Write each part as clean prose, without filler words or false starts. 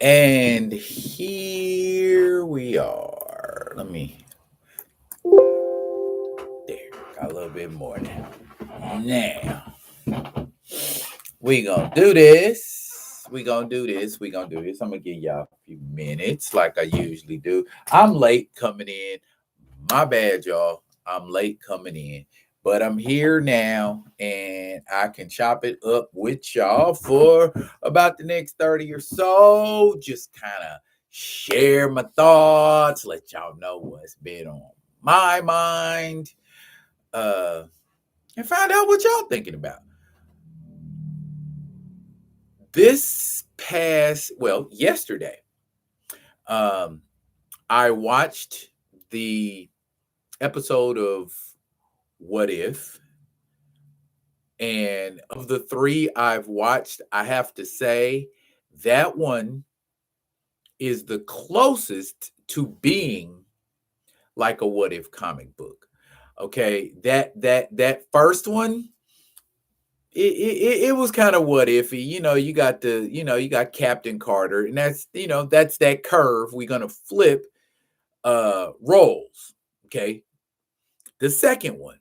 And here we are. There, got a little bit more now. Now, we gonna do this. We gonna do this. I'm gonna give y'all a few minutes like I usually do. I'm late coming in. My bad, y'all. I'm late coming in. But I'm here now and I can chop it up with y'all for about the next 30 or so. Just kind of share my thoughts, let y'all know what's been on my mind, uh, and find out what y'all thinking about. Yesterday, um, I watched the episode of What If. And of the three I've watched, I have to say that one is the closest to being like a What If comic book. Okay, that first one, it was kind of what ify. You got Captain Carter, and that's that curve we're gonna flip roles. Okay, the second one,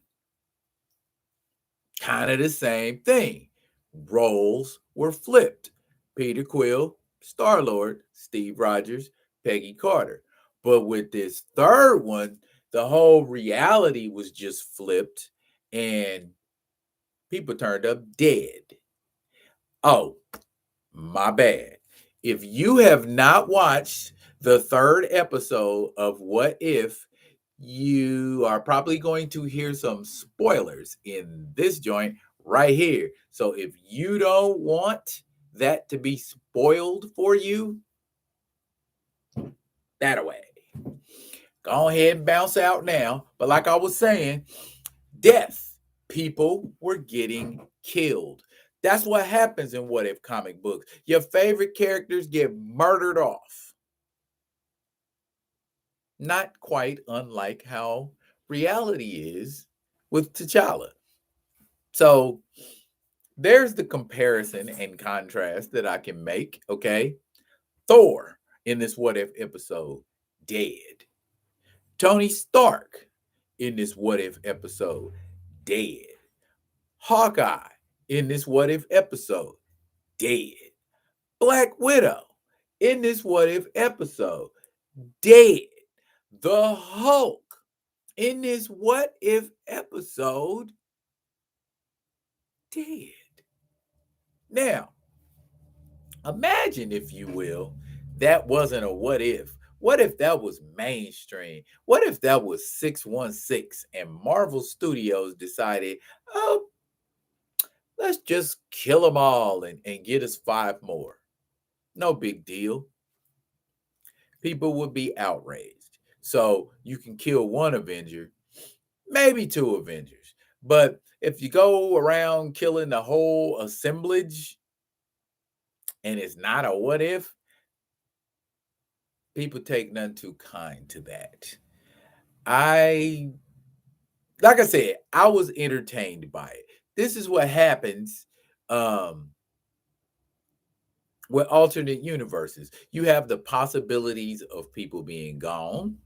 kind of the same thing. Roles were flipped. Peter Quill, Star Lord, Steve Rogers, Peggy Carter. But with this third one, the whole reality was just flipped and people turned up dead. Oh, my bad. If you have not watched the third episode of What If, you are probably going to hear some spoilers in this joint right here. So if you don't want that to be spoiled for you, that away. Go ahead and bounce out now. But like I was saying, death. People were getting killed. That's what happens in What If comic books. Your favorite characters get murdered off. Not quite unlike how reality is with T'Challa. So there's the comparison and contrast that I can make. Okay. Thor in this What If episode, dead. Tony Stark in this What If episode, dead. Hawkeye in this What If episode, dead. Black Widow in this What If episode, dead. The Hulk in this What If episode, dead. Now, imagine, if you will, that wasn't a what if. What if that was mainstream? What if that was 616 and Marvel Studios decided, oh, let's just kill them all and get us five more? No big deal. People would be outraged. So you can kill one Avenger, maybe two Avengers. But if you go around killing the whole assemblage and it's not a what if, people take none too kind to that. I, like I said, I was entertained by it. This is what happens um, with alternate universes. You have the possibilities of people being gone,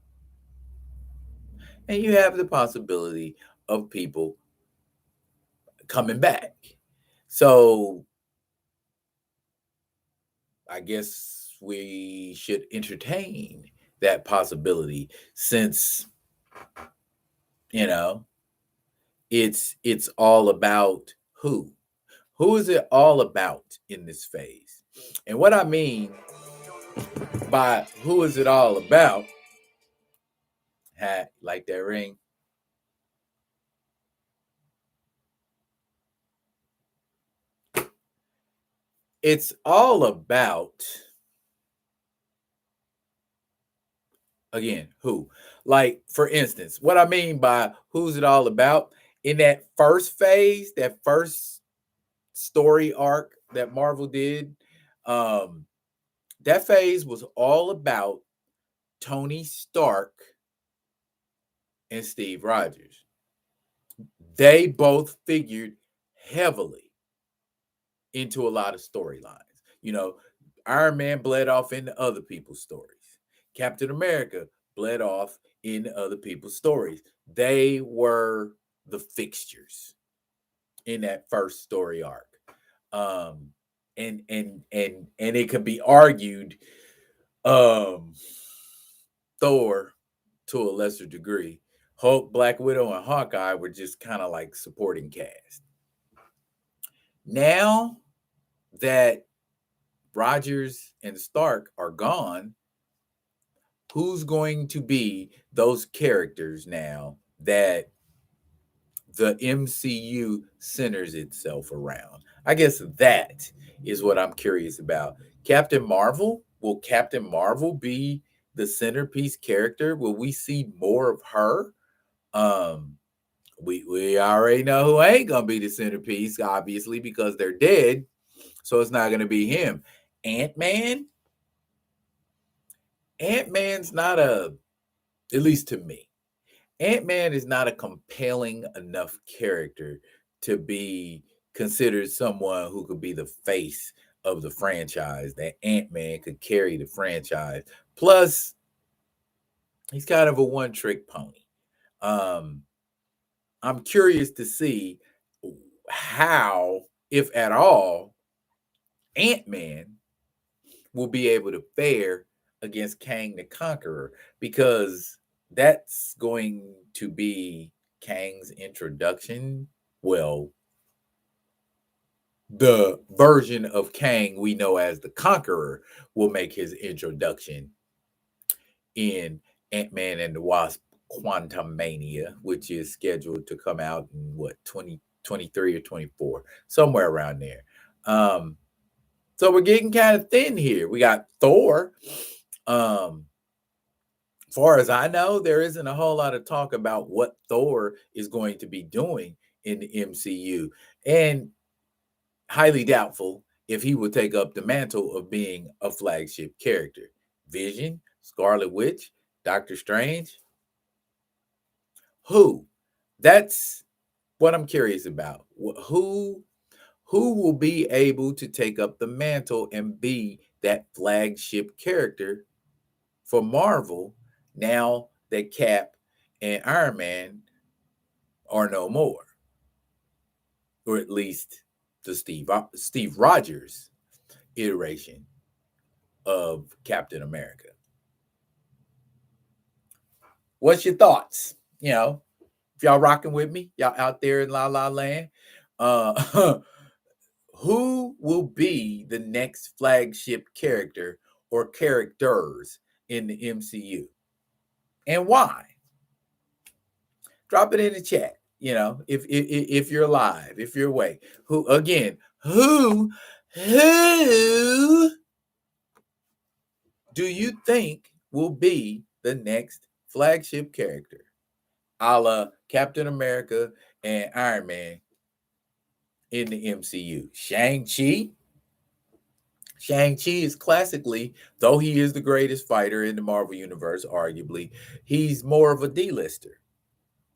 and you have the possibility of people coming back. So I guess we should entertain that possibility since, you know, it's all about who. Who is it all about in this phase? And what I mean by who is it all about, like that ring, it's all about, again, who. Like, for instance, what I mean by who's it all about, in that first phase, that first story arc that Marvel did, um, that phase was all about Tony Stark and Steve Rogers. They both figured heavily into a lot of storylines. You know, Iron Man bled off into other people's stories. Captain America bled off into other people's stories. They were the fixtures in that first story arc. Um, and it could be argued um Thor to a lesser degree. Hulk, Black Widow, and Hawkeye were just kind of like supporting cast. Now that Rogers and Stark are gone, who's going to be those characters now that the MCU centers itself around? I guess that is what I'm curious about. Captain Marvel, will Captain Marvel be the centerpiece character? Will we see more of her? Um, we already know who ain't gonna be the centerpiece, obviously, because they're dead. So it's not gonna be him. Ant-Man? Ant-Man's not at least to me, Ant-Man is not a compelling enough character to be considered someone who could be the face of the franchise, that Ant-Man could carry the franchise. Plus, he's kind of a one-trick pony. Um, I'm curious to see how, if at all, Ant-Man will be able to fare against Kang the Conqueror, because that's going to be Kang's introduction. Well, the version of Kang we know as the Conqueror will make his introduction in Ant-Man and the Wasp Quantumania, which is scheduled to come out in what, 2023 or 24, somewhere around there. So we're getting kind of thin here. We got Thor. Far as I know, there isn't a whole lot of talk about what Thor is going to be doing in the MCU. And highly doubtful if he will take up the mantle of being a flagship character. Vision, Scarlet Witch, Doctor Strange. Who? That's what I'm curious about. Who will be able to take up the mantle and be that flagship character for Marvel now that Cap and Iron Man are no more, or at least the Steve Rogers iteration of Captain America. What's your thoughts? If y'all rocking with me, y'all out there in La La Land, uh, who will be the next flagship character or characters in the MCU, and why? Drop it in the chat. If you're live, if you're awake, who do you think will be the next flagship character, a la Captain America and Iron Man in the MCU? Shang-Chi is classically, though he is the greatest fighter in the Marvel Universe, arguably, he's more of a D-lister.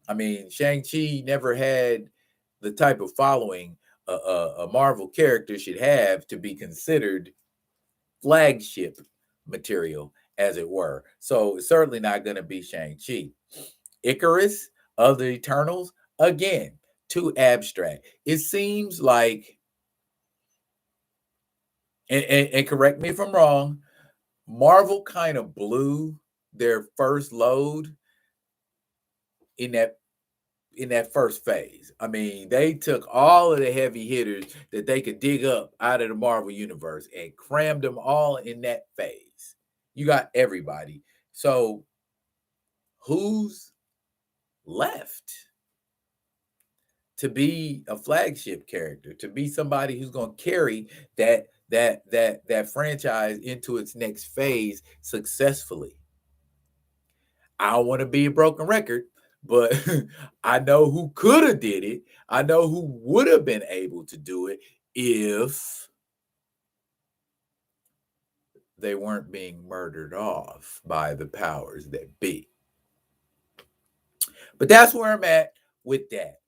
I mean, Shang-Chi never had the type of following a Marvel character should have to be considered flagship material, as it were. So it's certainly not going to be Shang-Chi. Icarus of the Eternals, again, too abstract. It seems like, and correct me if I'm wrong, Marvel kind of blew their first load in that first phase. I mean, they took all of the heavy hitters that they could dig up out of the Marvel universe and crammed them all in that phase. You got everybody. So who's left to be a flagship character, to be somebody who's going to carry that franchise into its next phase successfully? I don't want to be a broken record, but I know who could have did it. I know who would have been able to do it if they weren't being murdered off by the powers that be. But that's where I'm at with that.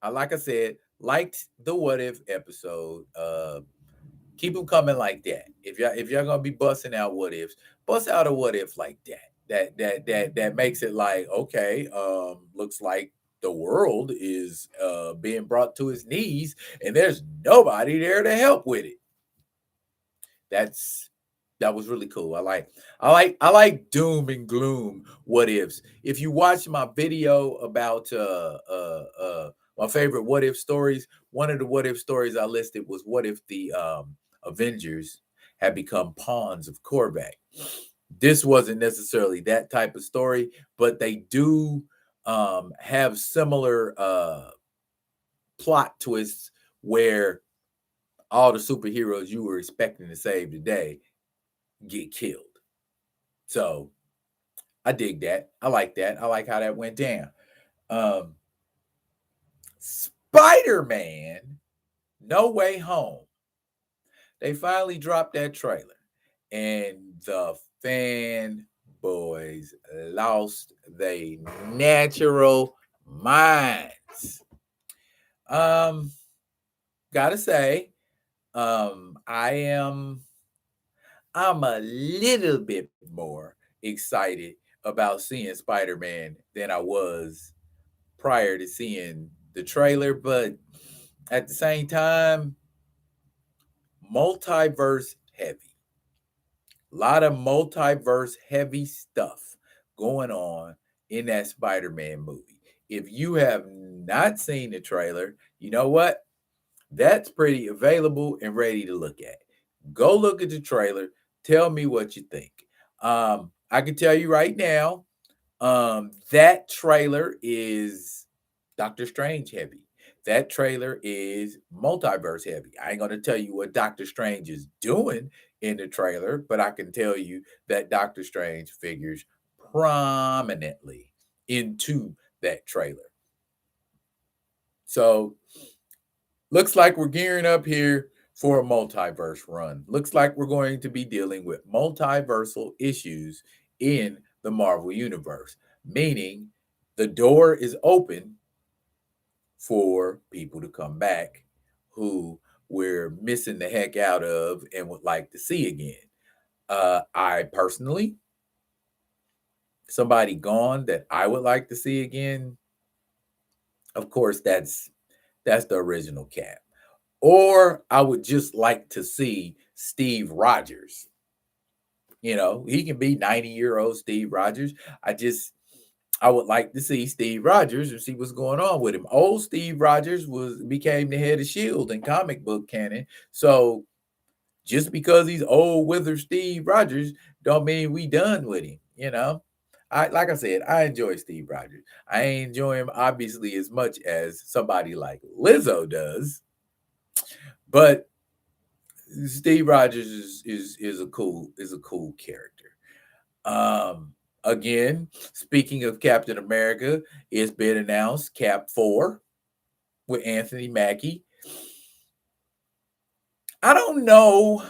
Like I said, liked the What If episode. Keep them coming like that. If y'all gonna be busting out what ifs, bust out a what if like that. That makes it like, okay, looks like the world is being brought to its knees and there's nobody there to help with it. That's that was really cool. I like doom and gloom what ifs. If you watch my video about my favorite what if stories, one of the what if stories I listed was what if the Avengers had become pawns of Korvac. This wasn't necessarily that type of story, but they do have similar plot twists where all the superheroes you were expecting to save today get killed. So I dig that. I like that. I like how that went down. Um, Spider-Man, No Way Home. They finally dropped that trailer, and the fanboys lost their natural minds. Um, Gotta say, I'm a little bit more excited about seeing Spider-Man than I was prior to seeing the trailer, but at the same time, multiverse heavy. A lot of multiverse heavy stuff going on in that Spider-Man movie. If you have not seen the trailer, you know what? That's pretty available and ready to look at. Go look at the trailer. Tell me what you think. I can tell you right now, that trailer is Doctor Strange heavy. That trailer is multiverse heavy. I ain't gonna tell you what Doctor Strange is doing in the trailer, but I can tell you that Doctor Strange figures prominently into that trailer. So looks like we're gearing up here for a multiverse run. Looks like we're going to be dealing with multiversal issues in the Marvel Universe, meaning the door is open for people to come back who we're missing the heck out of and would like to see again. I personally, somebody gone that I would like to see again, of course, that's the original Cap. Or I would just like to see Steve Rogers. He can be 90-year-old Steve Rogers. I would like to see Steve Rogers and see what's going on with him. Old Steve Rogers became the head of Shield in comic book canon. So just because he's old withered Steve Rogers don't mean we done with him. Like I said, I enjoy Steve Rogers. I enjoy him obviously as much as somebody like Lizzo does, but Steve Rogers is a cool character. Again, speaking of Captain America, it's been announced Cap 4 with Anthony Mackie. I don't know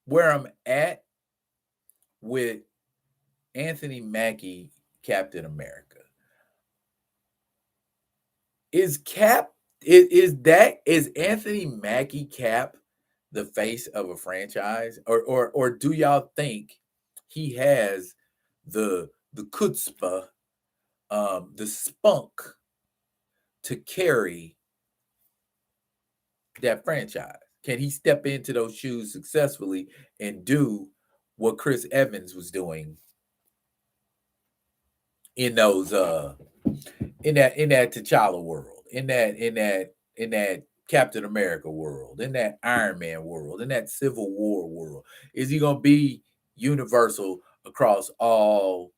where I'm at with Anthony Mackie Captain America. Is Cap is Anthony Mackie Cap the face of a franchise, or do y'all think he has the chutzpah, the spunk to carry that franchise? Can he step into those shoes successfully and do what Chris Evans was doing in those in that T'Challa world, in that Captain America world, in that Iron Man world, in that Civil War world? Is he gonna be universal across all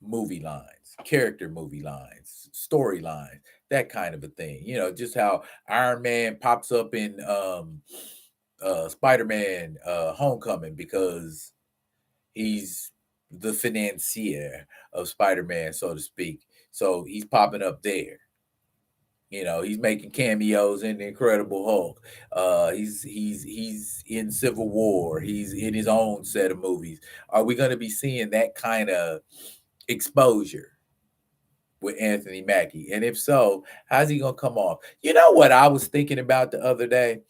movie lines, character movie lines, storylines, that kind of a thing? Just how Iron Man pops up in Spider-Man Homecoming because he's the financier of Spider-Man, so to speak. So he's popping up there. He's making cameos in the Incredible Hulk. He's in Civil War. He's in his own set of movies. Are we going to be seeing that kind of exposure? with Anthony Mackie? And if so, how's he gonna come off? You know what I was thinking about the other day?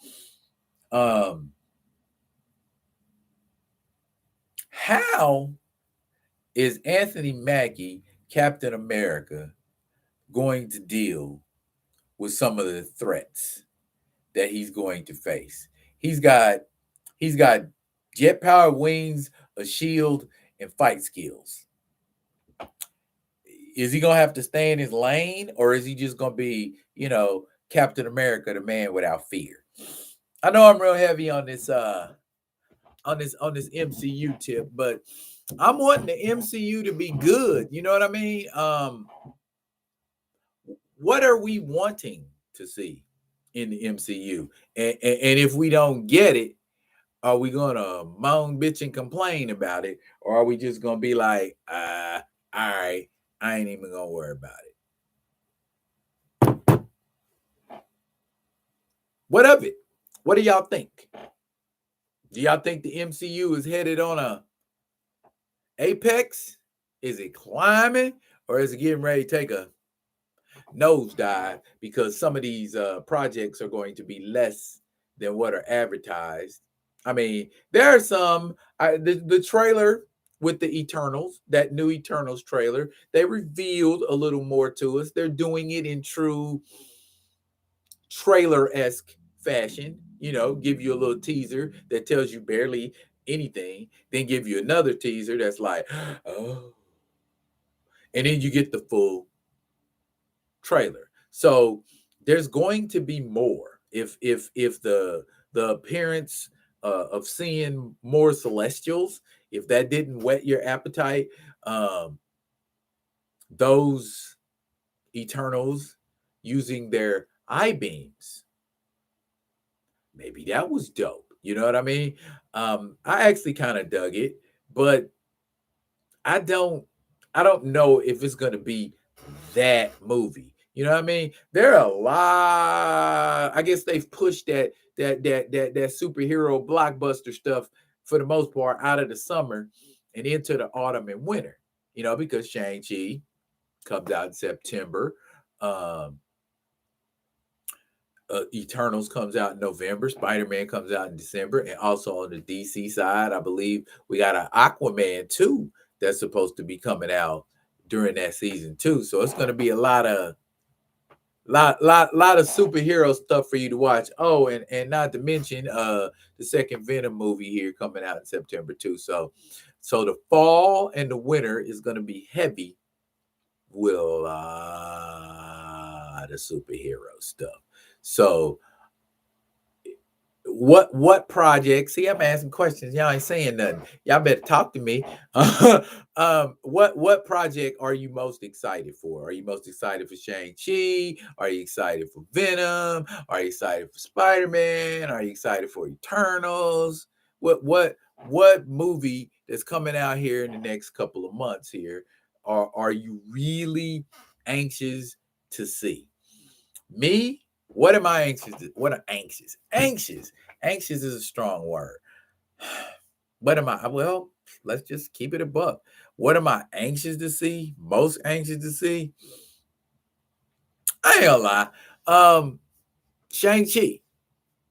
Um, how is Anthony Mackie, Captain America, going to deal with some of the threats that he's going to face? He's got he's got jet powered wings, a shield, and fight skills. Is he gonna have to stay in his lane, or is he just gonna be, Captain America, the man without fear? I know I'm real heavy on this MCU tip, but I'm wanting the MCU to be good. You know what I mean? What are we wanting to see in the MCU? And if we don't get it, are we gonna moan, bitch, and complain about it, or are we just gonna be like, all right, I ain't even gonna worry about it? What of it? What do y'all think? Do y'all think the MCU is headed on a apex? Is it climbing, or is it getting ready to take a nosedive because some of these projects are going to be less than what are advertised? I mean, there are some. The trailer with the Eternals, that new Eternals trailer, they revealed a little more to us. They're doing it in true trailer-esque fashion. Give you a little teaser that tells you barely anything, then give you another teaser that's like, oh, and then you get the full trailer. So there's going to be more. If the appearance of seeing more Celestials, if that didn't whet your appetite, um, those Eternals using their eye beams, maybe that was dope. You know what I mean? I actually kind of dug it, but I don't I don't know if it's gonna be that movie. You know what I mean? There are a lot. I guess they've pushed that superhero blockbuster stuff for the most part out of the summer and into the autumn and winter. Because Shang-Chi comes out in September. Um, Eternals comes out in November. Spider-Man comes out in December, and also on the DC side, I believe we got an Aquaman 2 that's supposed to be coming out during that season too. So it's going to be a lot of superhero stuff for you to watch. Oh, and not to mention the second Venom movie here coming out in September too. So the fall and the winter is going to be heavy with a lot of superhero stuff. So what projects? See, I'm asking questions. Y'all ain't saying nothing. Y'all better talk to me. What project are you most excited for? Are you most excited for Shang-Chi? Are you excited for Venom? Are you excited for Spider-Man? Are you excited for Eternals? What movie that's coming out here in the next couple of months here are you really anxious to see? Me, what am I anxious to, what am anxious? Anxious is a strong word. What am I? Well, let's just keep it a buck. What am I anxious to see? Most anxious to see? I ain't gonna lie. Shang-Chi.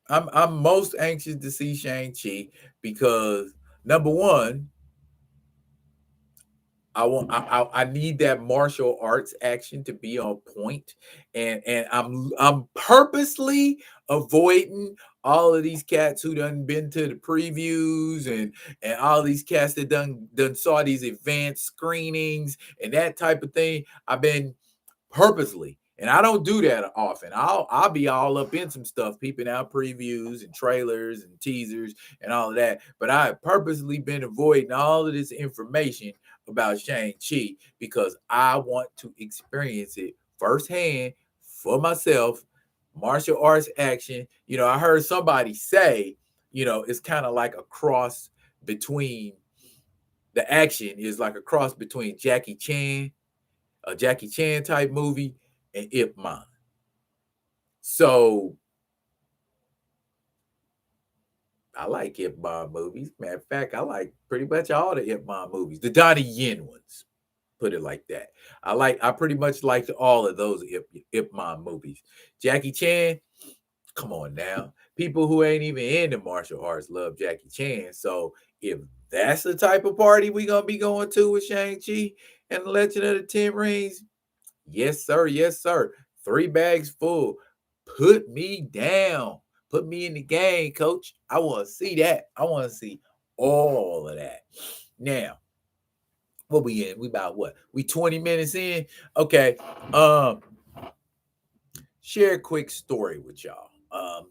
I'm most anxious to see Shang-Chi because number one, I need that martial arts action to be on point, and I'm purposely avoiding all of these cats who done been to the previews and all these cats that done saw these advanced screenings and that type of thing. I've been purposely, and I don't do that often. I'll be all up in some stuff, peeping out previews and trailers and teasers and all of that. But I have purposely been avoiding all of this information about Shang-Chi because I want to experience it firsthand for myself. Martial arts action. I heard somebody say, it's kind of like a cross between the action is like a cross between Jackie Chan, a Jackie Chan type movie, and Ip Man. So I like Ip Man movies. Matter of fact, I like pretty much all the Ip Man movies, the Donnie Yen ones. Put it like that. I pretty much liked all of those Ip Man movies. Jackie Chan, come on now. People who ain't even into martial arts love Jackie Chan. So if that's the type of party we gonna be going to with Shang-Chi and the Legend of the Ten Rings, yes, sir. Yes, sir. 3 bags full. Put me down. Put me in the game, coach. I want to see that. I want to see all of that. Now, what we in? We about what? We 20 minutes in. Okay. Share a quick story with y'all.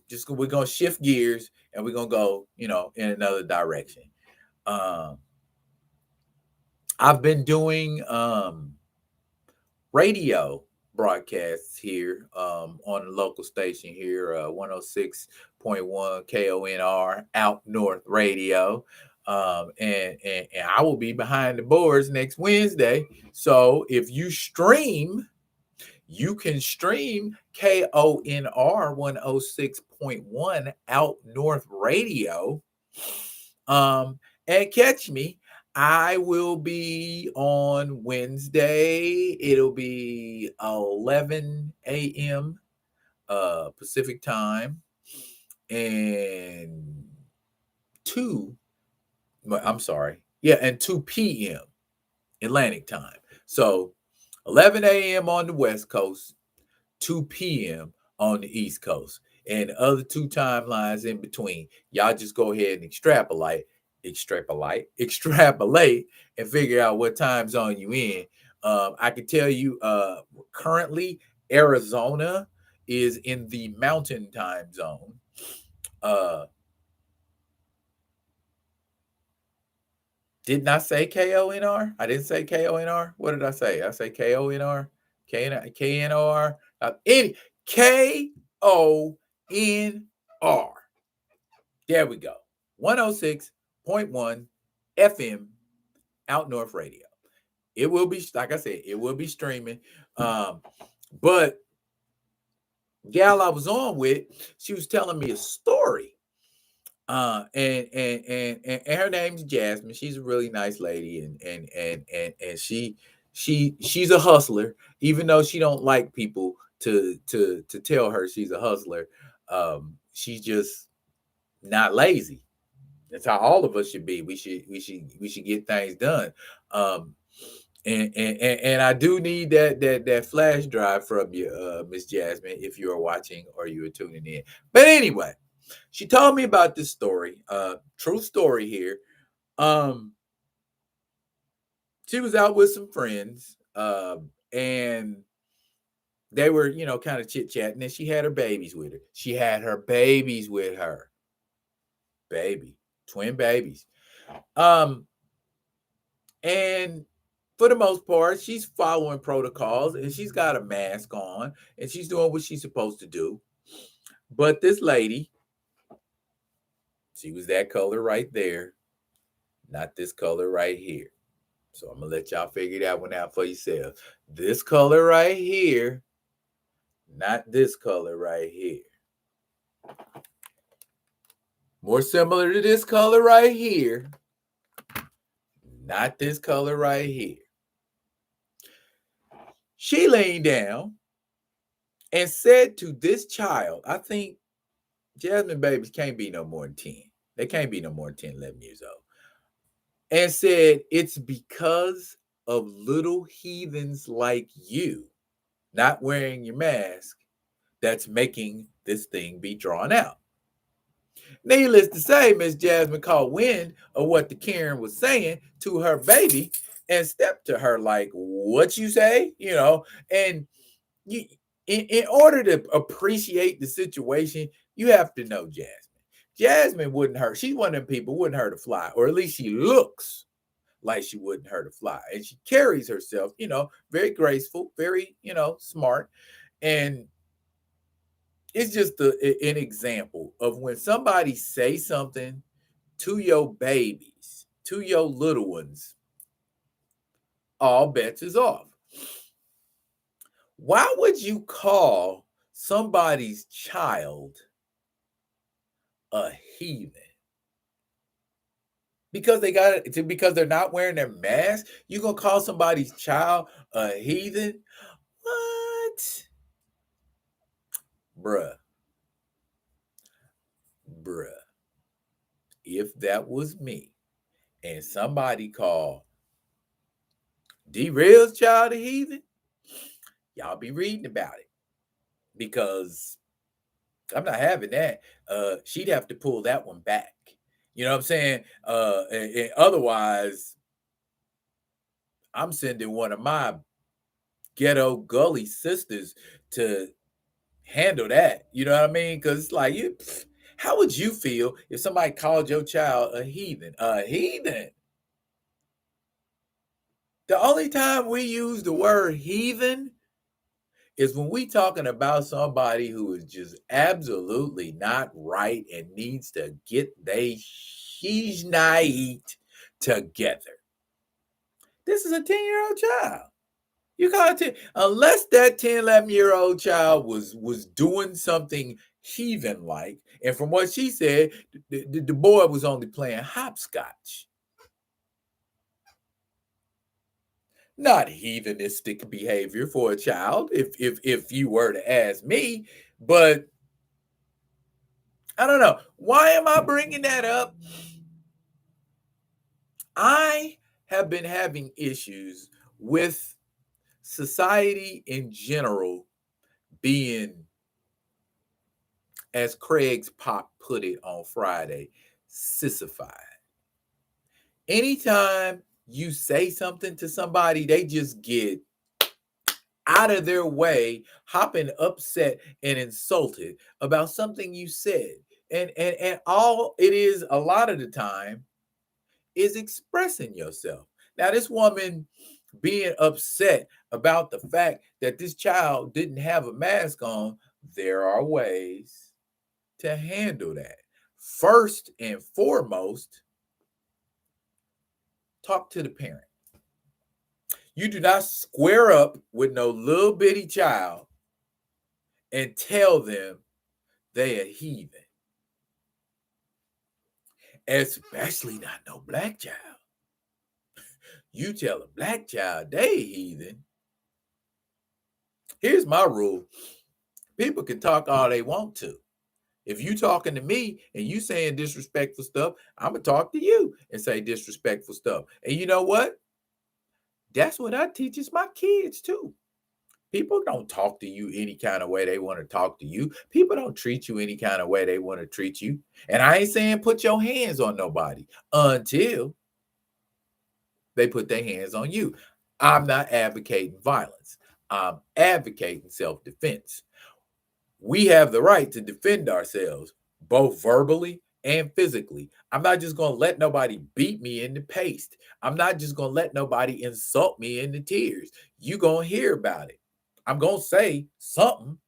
Just we're gonna shift gears and we're gonna go, in another direction. Um, I've been doing radio broadcasts here on the local station here, 106.1 KONR Out North Radio. And I will be behind the boards next Wednesday. So if you stream, you can stream KONR 106.1 Out North Radio and catch me. I will be on Wednesday. It'll be 11 a.m. Pacific time and 2, I'm sorry. Yeah, and 2 p.m. Atlantic time. So 11 a.m. on the West Coast, 2 p.m. on the East Coast. And the other 2 timelines in between, y'all just go ahead and extrapolate, and figure out what time zone you in. I can tell you currently Arizona is in the mountain time zone. Didn't I say KONR? I didn't say KONR. What did I say? I say KONR, KNR, any KONR. There we go. 106.1 FM Out North Radio. It will be, like I said, it will be streaming. But gal I was on with, she was telling me a story. And her name's Jasmine. She's a really nice lady, and she's a hustler, even though she don't like people to tell her she's a hustler. She's just not lazy. That's how all of us should be. We should get things done. And I do need that flash drive from you, Miss Jasmine, if you are watching or you are tuning in. But anyway, she told me about this story, true story here. She was out with some friends, and they were, kind of chit chatting, and she had her babies with her. She had her babies with her, baby, twin babies. And for the most part, she's following protocols, and she's got a mask on, and she's doing what she's supposed to do. But this lady, she was that color right there, not this color right here. So I'm gonna let y'all figure that one out for yourself. This color right here, not this color right here. More similar to this color right here, not this color right here. She leaned down and said to this child, I think Jasmine babies can't be no more than 10. They can't be no more than 10, 11 years old. And said, it's because of little heathens like you not wearing your mask that's making this thing be drawn out. Needless to say, Miss Jasmine caught wind of what the Karen was saying to her baby and stepped to her like, what you say? And you, in order to appreciate the situation, you have to know Jasmine. Jasmine wouldn't hurt. She's one of them people wouldn't hurt a fly, or at least she looks like she wouldn't hurt a fly. And she carries herself, very graceful, very, smart. And it's just an example of when somebody say something to your babies, to your little ones, all bets is off. Why would you call somebody's child a heathen? because because they're not wearing their mask. You gonna call somebody's child a heathen? What? Bruh, bruh. If that was me and somebody called D-Real's child a heathen, y'all be reading about it because I'm not having that. She'd have to pull that one back. You know what I'm saying? And otherwise, I'm sending one of my ghetto gully sisters to handle that. You know what I mean? Because like how would you feel if somebody called your child a heathen? A heathen. The only time we use the word heathen is when we talking about somebody who is just absolutely not right and needs to get they she's night together. This is a 10-year-old child. You call it 10, unless that 10, 11-year-old child was doing something heathen like, and from what she said, the boy was only playing hopscotch. Not heathenistic behavior for a child, if you were to ask me, but I don't know. Why am I bringing that up? I have been having issues with society in general being, as Craig's Pop put it on Friday, sissified. Anytime you say something to somebody, they just get out of their way, hopping upset and insulted about something you said. And all it is a lot of the time is expressing yourself. Now, this woman being upset about the fact that this child didn't have a mask on, there are ways to handle that. First and foremost, talk to the parent. You do not square up with no little bitty child and tell them they a heathen, especially not no black child. You tell a black child they a heathen. Here's my rule. People can talk all they want to. If you talking to me and you saying disrespectful stuff, I'm gonna talk to you and say disrespectful stuff. And you know what? That's what I teaches my kids too. People don't talk to you any kind of way they want to talk to you. People don't treat you any kind of way they want to treat you. And I ain't saying put your hands on nobody until they put their hands on you. I'm not advocating violence. I'm advocating self-defense. We have the right to defend ourselves, both verbally and physically. I'm not just going to let nobody beat me in the paste. I'm not just going to let nobody insult me in the tears. You going to hear about it. I'm going to say something.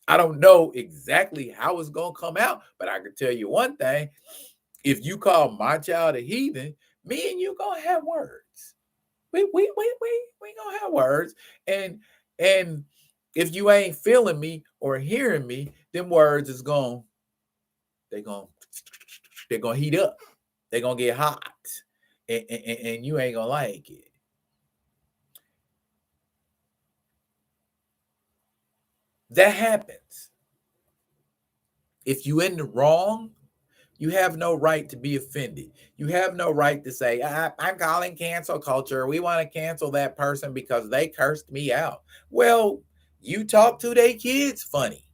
I don't know exactly how it's going to come out, but I can tell you one thing. If you call my child a heathen, me and you going to have words. We gonna have words, and if you ain't feeling me or hearing me, them words is going they going they're gonna heat up. They're gonna get hot, and you ain't gonna like it. That happens. If you in the wrong, you have no right to be offended. You have no right to say, I'm calling cancel culture. We want to cancel that person because they cursed me out. Well, you talk to their kids funny.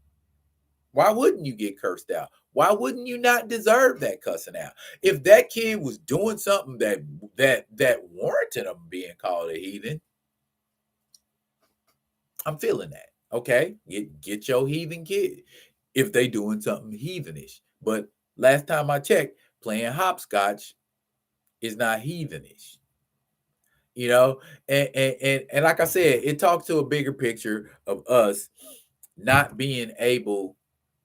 Why wouldn't you get cursed out? Why wouldn't you not deserve that cussing out? If that kid was doing something that warranted them being called a heathen, I'm feeling that. Okay, get your heathen kid if they doing something heathenish. But last time I checked, playing hopscotch is not heathenish. You know, and like I said, it talks to a bigger picture of us not being able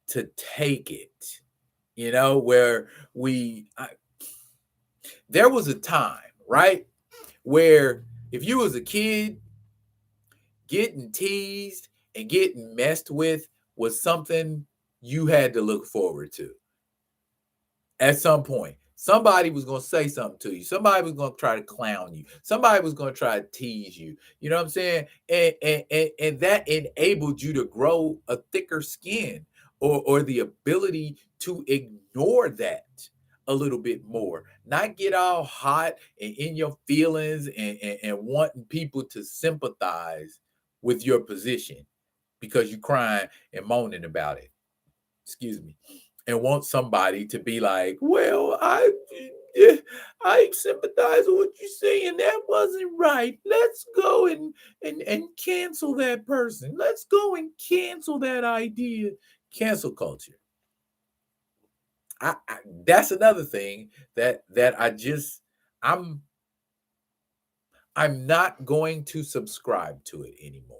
to take it. You know, where there was a time, right, where if you was a kid, getting teased and getting messed with was something you had to look forward to at some point. Somebody was going to say something to you. Somebody was going to try to clown you. Somebody was going to try to tease you. You know what I'm saying? And that enabled you to grow a thicker skin, or the ability to ignore that a little bit more, not get all hot and in your feelings, and wanting people to sympathize with your position because you're crying and moaning about it. Excuse me. And want somebody to be like, well, yeah, I sympathize with what you're saying. That wasn't right. Let's go and cancel that person. Let's go and cancel that idea. Cancel culture. I That's another thing that I'm I'm not going to subscribe to it anymore.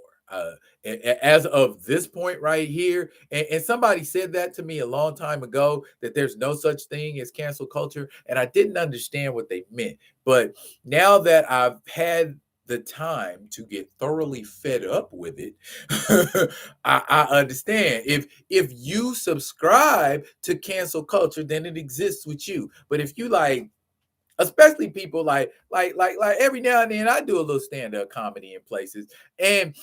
As of this point right here, and somebody said that to me a long time ago, that there's no such thing as cancel culture, and I didn't understand what they meant. But now that I've had the time to get thoroughly fed up with it, I understand. If you subscribe to cancel culture, then it exists with you. But if you like, especially people like every now and then I do a little stand-up comedy in places, and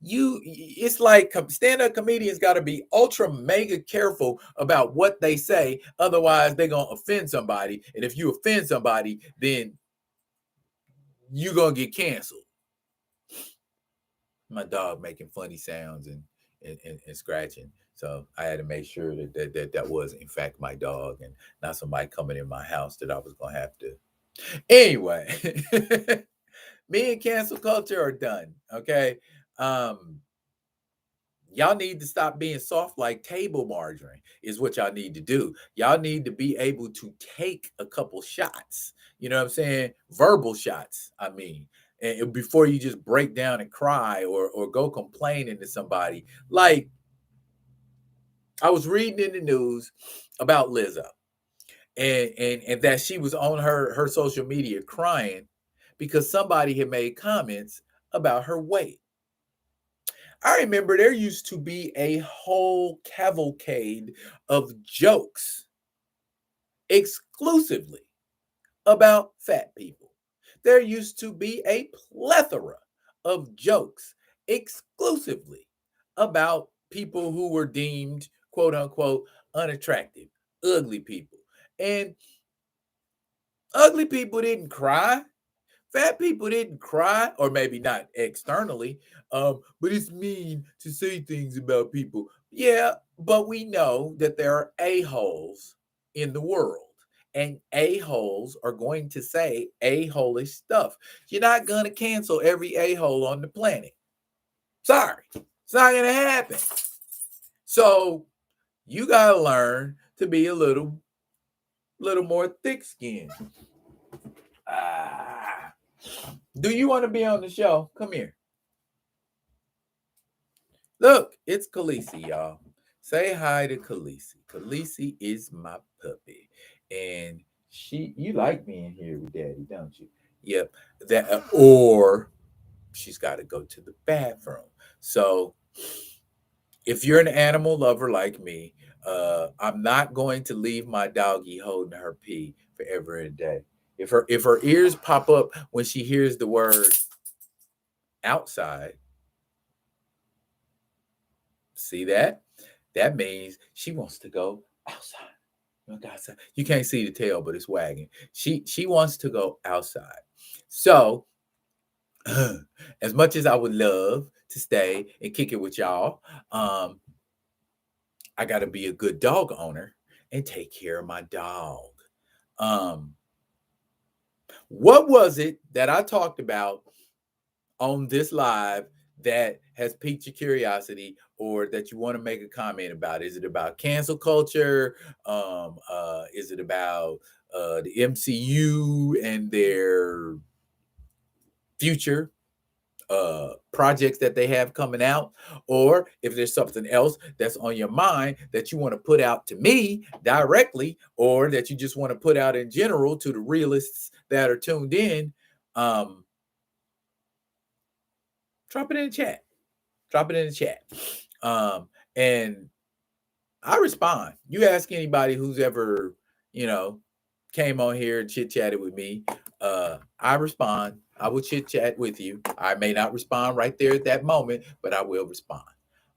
it's like stand-up comedians got to be ultra mega careful about what they say, otherwise they're gonna offend somebody, and if you offend somebody, then you're gonna get canceled. My dog making funny sounds and scratching, so I had to make sure that was in fact my dog and not somebody coming in my house that I was gonna have to. Anyway, me and cancel culture are done. Okay. Um, y'all need to stop being soft like table margarine, is what y'all need to do. Y'all need to be able to take a couple shots. You know what I'm saying? Verbal shots, I mean. And before you just break down and cry, or go complaining to somebody. Like, I was reading in the news about Lizzo, and that she was on her social media crying because somebody had made comments about her weight. I remember there used to be a whole cavalcade of jokes exclusively about fat people. There used to be a plethora of jokes exclusively about people who were deemed, quote unquote, unattractive, ugly people. And ugly people didn't cry. Fat people didn't cry, or maybe not externally. But it's mean to say things about people. Yeah, but we know that there are a-holes in the world, and a-holes are going to say a-holish stuff. You're not going to cancel every a-hole on the planet. Sorry, it's not going to happen. So you got to learn to be a little more thick-skinned. Ah. Do you want to be on the show? Come here. Look, it's Khaleesi, y'all. Say hi to Khaleesi. Khaleesi is my puppy. And you like being here with Daddy, don't you? Yep. Or she's got to go to the bathroom. So if you're an animal lover like me, I'm not going to leave my doggy holding her pee forever and a day. If her ears pop up when she hears the word outside, see that? That means she wants to go outside. Outside. You can't see the tail, but it's wagging. She wants to go outside. So, as much as I would love to stay and kick it with y'all, I got to be a good dog owner and take care of my dog. Um, what was it that I talked about on this live that has piqued your curiosity, or that you want to make a comment about? Is it about cancel culture? Is it about the MCU and their future projects that they have coming out? Or if there's something else that's on your mind that you want to put out to me directly, or that you just want to put out in general to the realists that are tuned in, um, drop it in the chat. Drop it in the chat. And I respond. You ask anybody who's ever, you know, came on here and chit chatted with me, I respond. I will chit chat with you. I may not respond right there at that moment, but I will respond.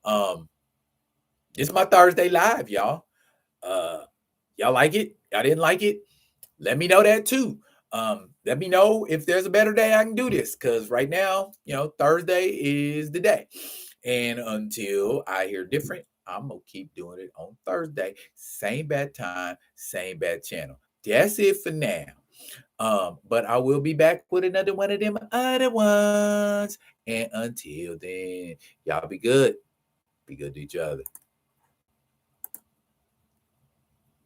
Um, this is my Thursday live, y'all. Uh, y'all like it? Y'all didn't like it? Let me know that too. Let me know if there's a better day I can do this, because right now, Thursday is the day. And until I hear different, I'm gonna keep doing it on Thursday. Same bad time, same bad channel. That's it for now. But I will be back with another one of them other ones. And until then, y'all be good. Be good to each other.